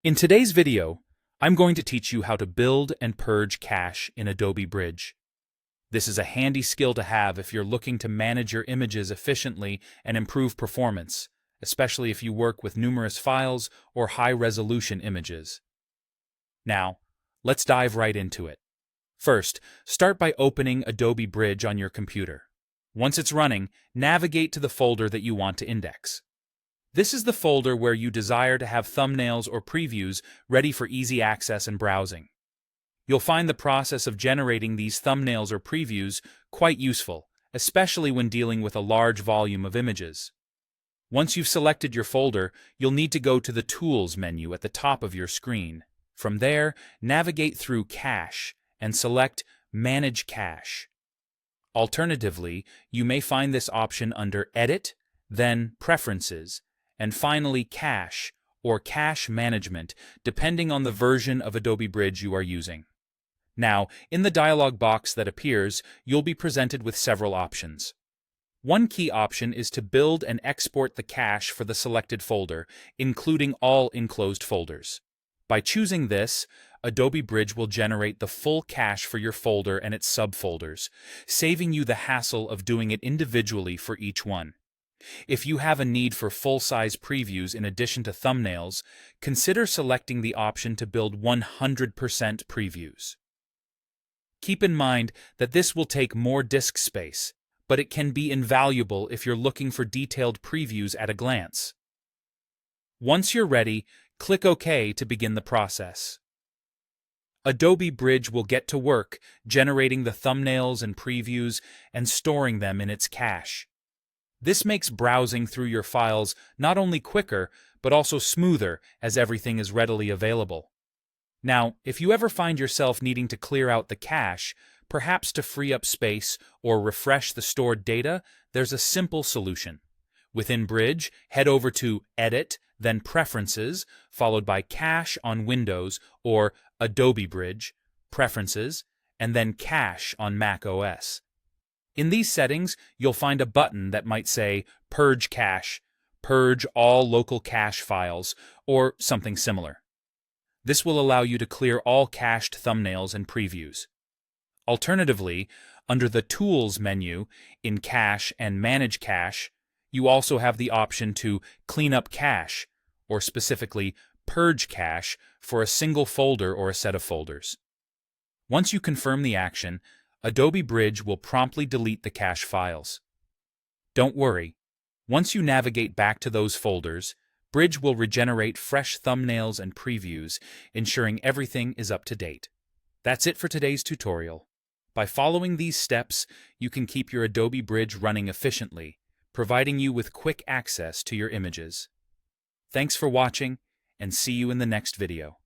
In today's video, I'm going to teach you how to build and purge cache in Adobe Bridge. This is a handy skill to have if you're looking to manage your images efficiently and improve performance, especially if you work with numerous files or high-resolution images. Now, let's dive right into it. First, start by opening Adobe Bridge on your computer. Once it's running, navigate to the folder that you want to index. This is the folder where you desire to have thumbnails or previews ready for easy access and browsing. You'll find the process of generating these thumbnails or previews quite useful, especially when dealing with a large volume of images. Once you've selected your folder, you'll need to go to the Tools menu at the top of your screen. From there, navigate through Cache and select Manage Cache. Alternatively, you may find this option under Edit, then Preferences, and finally Cache or Cache Management, depending on the version of Adobe Bridge you are using. Now, in the dialog box that appears, you'll be presented with several options. One key option is to build and export the cache for the selected folder, including all enclosed folders. By choosing this, Adobe Bridge will generate the full cache for your folder and its subfolders, saving you the hassle of doing it individually for each one. If you have a need for full-size previews in addition to thumbnails, consider selecting the option to build 100% previews. Keep in mind that this will take more disk space, but it can be invaluable if you're looking for detailed previews at a glance. Once you're ready, click OK to begin the process. Adobe Bridge will get to work generating the thumbnails and previews and storing them in its cache. This makes browsing through your files not only quicker, but also smoother as everything is readily available. Now, if you ever find yourself needing to clear out the cache, perhaps to free up space or refresh the stored data, there's a simple solution. Within Bridge, head over to Edit, then Preferences, followed by Cache on Windows or Adobe Bridge, Preferences, and then Cache on Mac OS. In these settings, you'll find a button that might say Purge Cache, Purge all local cache files, or something similar. This will allow you to clear all cached thumbnails and previews. Alternatively, under the Tools menu in Cache and Manage Cache, you also have the option to clean up cache, or specifically purge cache for a single folder or a set of folders. Once you confirm the action, Adobe Bridge will promptly delete the cache files. Don't worry, once you navigate back to those folders, Bridge will regenerate fresh thumbnails and previews, ensuring everything is up to date. That's it for today's tutorial. By following these steps, you can keep your Adobe Bridge running efficiently, providing you with quick access to your images. Thanks for watching, and see you in the next video.